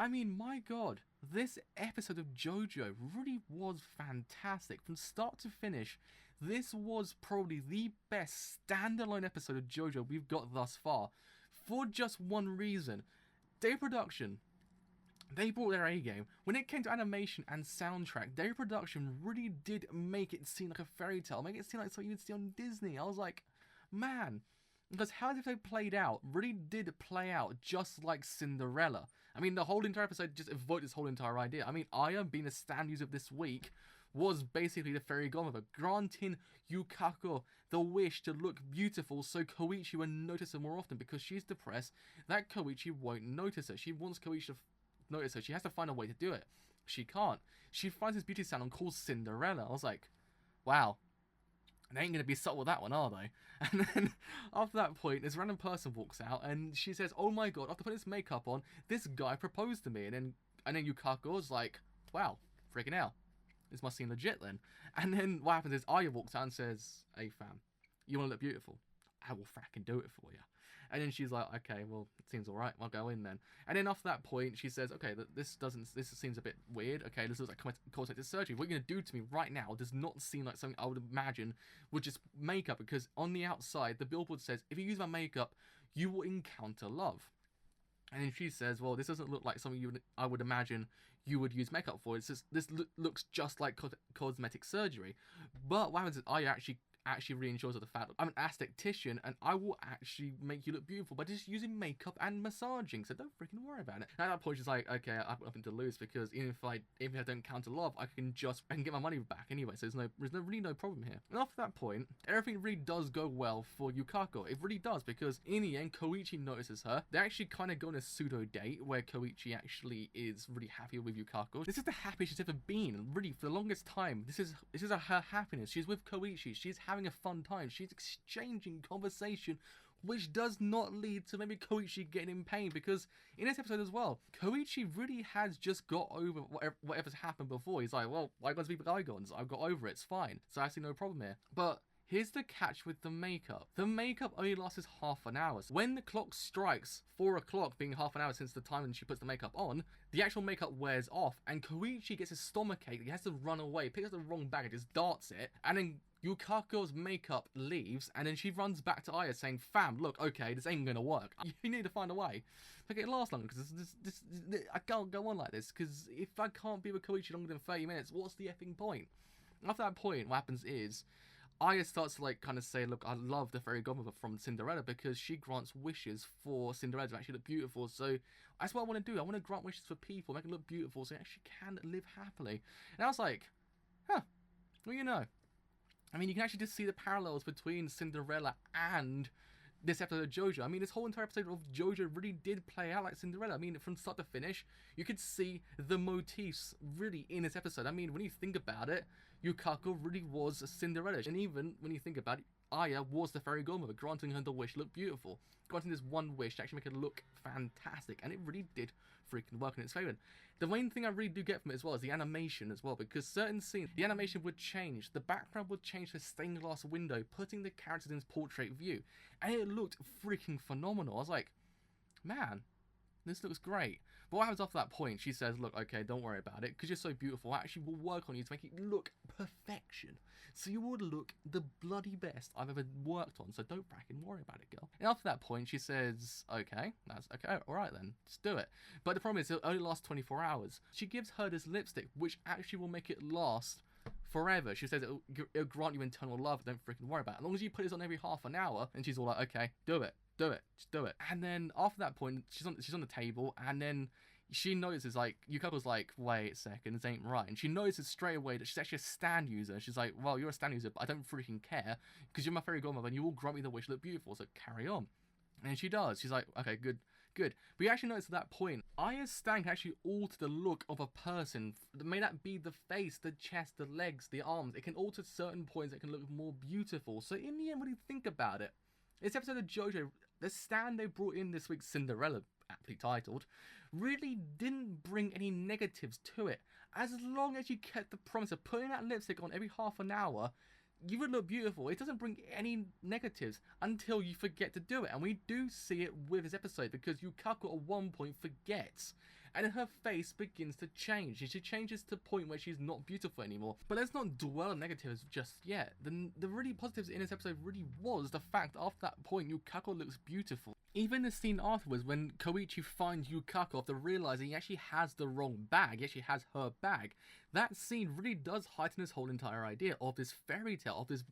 I mean, my god, this episode of JoJo really was fantastic. From start to finish, this was probably the best standalone episode of JoJo we've got thus far. For just one reason. Day production. They brought their A-game. When it came to animation and soundtrack, their production really did make it seem like a fairy tale. Make it seem like something you would see on Disney. I was like, man. Because how this episode played out really did play out just like Cinderella. I mean, the whole entire episode just evoked this whole entire idea. I mean, Aya, being a stand user this week, was basically the fairy godmother, granting Yukako the wish to look beautiful so Koichi will notice her more often, because she's depressed that Koichi won't notice her. She wants Koichi to notice her. She has to find a way to do it. She can't. She finds this beauty salon called Cinderella. I was like, wow. They ain't going to be subtle with that one, are they? And then, after that point, this random person walks out, and she says, oh my god, after putting this makeup on, this guy proposed to me. And then Yukako's like, wow, freaking hell. This must seem legit then. And then what happens is Aya walks out and says, hey fam, you want to look beautiful? I will fracking do it for you. And then she's like, okay, well, it seems alright, I'll go in then. And then after that point, she says, okay, this seems a bit weird. Okay, this looks like cosmetic surgery. What you're going to do to me right now does not seem like something I would imagine would just makeup, because on the outside, the billboard says, if you use my makeup, you will encounter love. And then she says, well, this doesn't look like something I would imagine you would use makeup for. It's just, this looks just like cosmetic surgery. But what happens is I actually reassures of the fact that I'm an aesthetician and I will actually make you look beautiful by just using makeup and massaging, so don't freaking worry about it. And at that point she's like, okay, I've got nothing to lose, because even if I don't counter love, I can get my money back anyway, so there's really no problem here. And after that point, everything really does go well for Yukako. It really does, because in the end, Koichi notices her. They actually kind of go on a pseudo date where Koichi actually is really happy with Yukako. This is the happiest she's ever been, and really for the longest time, this is her happiness. She's with Koichi, she's having a fun time, she's exchanging conversation, which does not lead to maybe Koichi getting in pain, because in this episode as well, Koichi really has just got over whatever's happened before. He's like, well, bygones be bygones, I've got over it, it's fine, so I see no problem here. But here's the catch with the makeup. The makeup only lasts half an hour. So when the clock strikes 4 o'clock, being half an hour since the time when she puts the makeup on, the actual makeup wears off, and Koichi gets his stomachache. He has to run away, picks up the wrong bag, and just darts it, and then Yukako's makeup leaves, and then she runs back to Aya saying, fam, look, okay, this ain't gonna work. You need to find a way to make it last longer, because I can't go on like this, because if I can't be with Koichi longer than 30 minutes, what's the effing point? After that point, what happens is Aya starts to like kind of say, look, I love the fairy godmother from Cinderella, because she grants wishes for Cinderella to actually look beautiful. So that's what I want to do. I want to grant wishes for people, make it look beautiful, so they actually can live happily. And I was like, huh, well, you know. I mean, you can actually just see the parallels between Cinderella and this episode of JoJo. I mean, this whole entire episode of JoJo really did play out like Cinderella. I mean, from start to finish, you could see the motifs really in this episode. I mean, when you think about it, Yukako really was Cinderella. And even when you think about it, Aya was the fairy godmother, granting her the wish to look beautiful. Granting this one wish to actually make her look fantastic. And it really did freaking work in its favour. The main thing I really do get from it as well is the animation as well. Because certain scenes, the animation would change. The background would change to a stained glass window, putting the characters in portrait view. And it looked freaking phenomenal. I was like, man, this looks great. But what happens after that point? She says, look, okay, don't worry about it, because you're so beautiful, I actually will work on you to make it look perfection. So you would look the bloody best I've ever worked on, so don't fracking worry about it, girl. And after that point, she says, okay, that's okay, alright then, just do it. But the problem is, it only lasts 24 hours. She gives her this lipstick, which actually will make it last forever. She says it'll grant you eternal love, don't freaking worry about it. As long as you put this on every half an hour, and she's all like, okay, do it. Do it, just do it. And then after that point, she's on the table, and then she notices, like, Yukako's like, wait a second, this ain't right. And she notices straight away that she's actually a stand user. She's like, well, you're a stand user, but I don't freaking care, because you're my fairy godmother, and you will grant me the wish to look beautiful, so carry on. And she does. She's like, okay, good. But you actually notice at that point, Aya's stand can actually alter the look of a person. May that be the face, the chest, the legs, the arms. It can alter certain points that can look more beautiful. So in the end, when you think about it, this episode of JoJo, the stand they brought in this week, Cinderella, aptly titled, really didn't bring any negatives to it. As long as you kept the promise of putting that lipstick on every half an hour, you would look beautiful. It doesn't bring any negatives until you forget to do it. And we do see it with this episode, because Yukako at one point forgets. and then her face begins to change. She changes to the point where she's not beautiful anymore. But let's not dwell on negatives just yet. The really positives in this episode really was the fact that after that point, Yukako looks beautiful. Even the scene afterwards when Koichi finds Yukako after realizing he actually has the wrong bag, he actually has her bag, that scene really does heighten this whole entire idea of this fairy tale, of this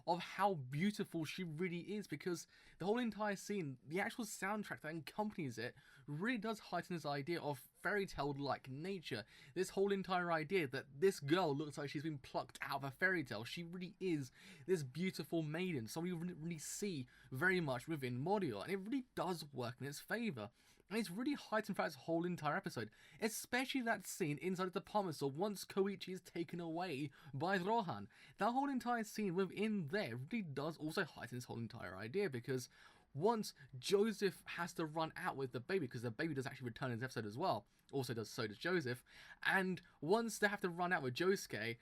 of how beautiful she really is, because the whole entire scene, the actual soundtrack that accompanies it, really does heighten this idea of fairy tale-like nature. This whole entire idea that this girl looks like she's been plucked out of a fairy tale. She really is this beautiful maiden, somebody we really see very much within Morio, and it really does work in its favour. And it's really heightened throughout this whole entire episode, especially that scene inside the department store once Koichi is taken away by Rohan. That whole entire scene within there really does also heighten this whole entire idea, because once Joseph has to run out with the baby, because the baby does actually return in this episode as well, so does Joseph, and once they have to run out with Josuke,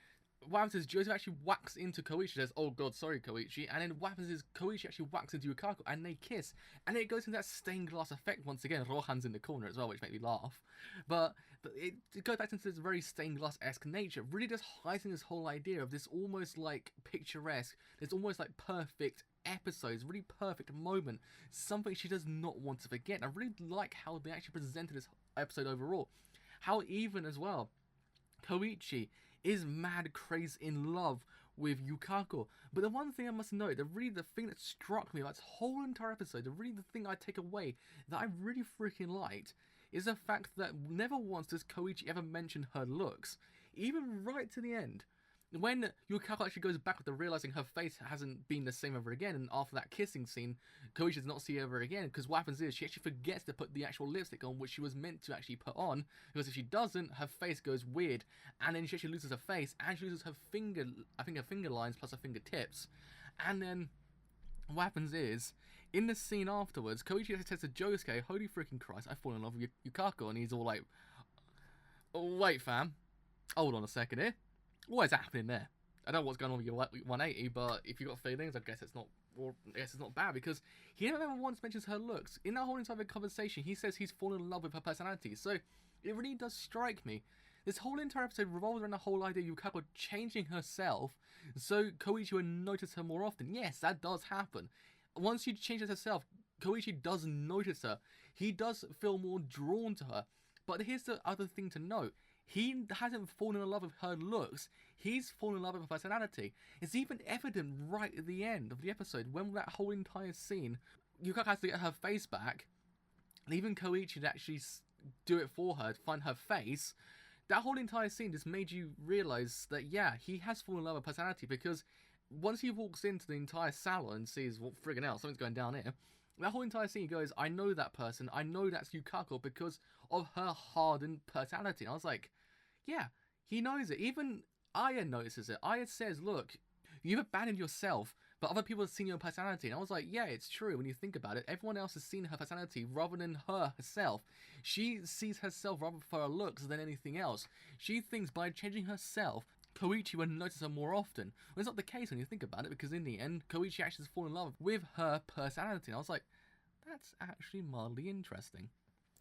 what happens is Joseph actually whacks into Koichi, says, "Oh god, sorry Koichi," and then what happens is Koichi actually whacks into Yukako and they kiss, and it goes into that stained glass effect once again. Rohan's in the corner as well, which made me laugh, but it goes back into this very stained glass-esque nature, really just heightening this whole idea of this almost like picturesque, this almost like perfect episodes, really perfect moment, something she does not want to forget. I really like how they actually presented this episode overall, how even as well Koichi is mad crazy in love with Yukako. But the one thing I must note, the thing that struck me about this whole entire episode, the thing I take away that I really freaking liked, is the fact that never once does Koichi ever mention her looks, even right to the end. When Yukako actually goes back after realizing her face hasn't been the same ever again, and after that kissing scene, Koichi does not see her ever again, because what happens is she actually forgets to put the actual lipstick on, which she was meant to actually put on, because if she doesn't, her face goes weird, and then she actually loses her face, and she loses her finger, I think her finger lines plus her fingertips, and then what happens is, in the scene afterwards, Koichi actually says to Josuke, "Holy freaking Christ, I've fallen in love with Yukako," and he's all like, "Oh, wait fam, hold on a second here. What is happening there?" I don't know what's going on with your 180, but if you've got feelings, I guess it's not bad, because he never once mentions her looks. In that whole entire conversation, he says he's fallen in love with her personality, so it really does strike me. This whole entire episode revolves around the whole idea of Yukako changing herself so Koichi will notice her more often. Yes, that does happen. Once she changes herself, Koichi does notice her. He does feel more drawn to her. But here's the other thing to note. He hasn't fallen in love with her looks, he's fallen in love with her personality. It's even evident right at the end of the episode, when that whole entire scene, Yukako has to get her face back, and even Koichi to actually do it for her, to find her face. That whole entire scene just made you realise that, yeah, he has fallen in love with her personality, because once he walks into the entire salon and sees, well, friggin' hell, something's going down here, that whole entire scene, he goes, "I know that person, I know that's Yukako because of her hardened personality." And I was like, yeah, he knows it. Even Aya notices it. Aya says, "Look, you've abandoned yourself, but other people have seen your personality." And I was like, yeah, it's true when you think about it. Everyone else has seen her personality rather than her herself. She sees herself rather for her looks than anything else. She thinks by changing herself, Koichi would notice her more often. Well, it's not the case when you think about it, because in the end, Koichi actually has fallen in love with her personality. And I was like, that's actually mildly interesting.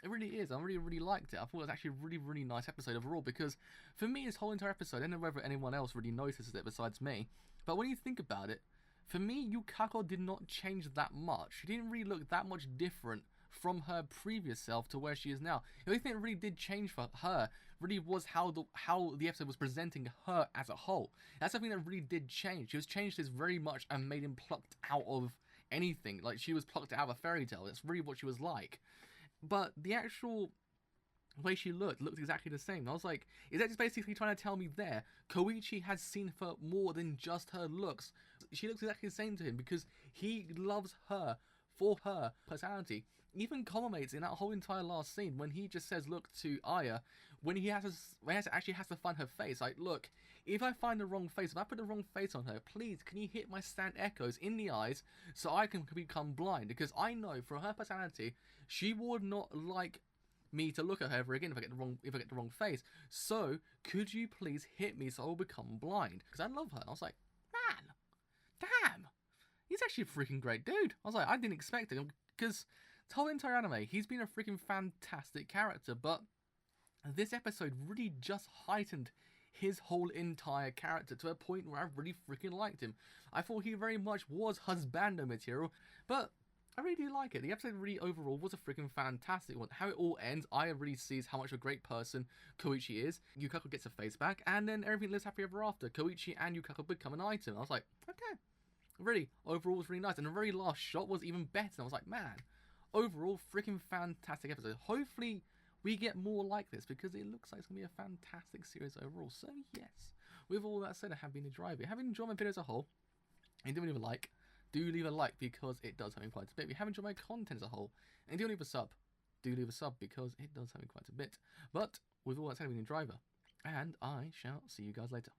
It really is. I really liked it. I thought it was actually a really nice episode overall, because for me, this whole entire episode, I don't know whether anyone else really notices it besides me, but when you think about it, for me, Yukako did not change that much. She didn't really look that much different from her previous self to where she is now. The only thing that really did change for her really was how the episode was presenting her as a whole. That's something that really did change. She was changed as very much and made him plucked out of anything. Like, she was plucked out of a fairy tale. That's really what she was like. But the actual way she looked exactly the same. And I was like, is that just basically trying to tell me there Koichi has seen for more than just her looks? She looks exactly the same to him because he loves her for her personality. Even culminates in that whole entire last scene when he just says, look, to Aya, when he actually has to find her face. Like, look, if I find the wrong face, if I put the wrong face on her, please, can you hit my stand echoes in the eyes so I can become blind? Because I know for her personality, she would not like me to look at her ever again if I get the wrong face. So could you please hit me so I'll become blind? Because I love her. And I was like, man, damn, he's actually a freaking great dude. I was like, I didn't expect it, because the whole entire anime, he's been a freaking fantastic character, but this episode really just heightened his whole entire character to a point where I really freaking liked him. I thought he very much was husbando material, but I really do like it. The episode really overall was a freaking fantastic one. How it all ends, I really sees how much of a great person Koichi is. Yukako gets her face back, and then everything lives happy ever after. Koichi and Yukako become an item. I was like, okay. Really, overall was really nice. And the very last shot was even better. And I was like, man, overall, freaking fantastic episode. Hopefully, we get more like this, because it looks like it's going to be a fantastic series overall. So, yes. With all that said, I have been a driver. Have you enjoyed my video as a whole? And do leave a like. Do leave a like, because it does help me quite a bit. If you have enjoyed my content as a whole, and do leave a sub. Do leave a sub, because it does help me quite a bit. But, with all that said, I've been a driver. And I shall see you guys later.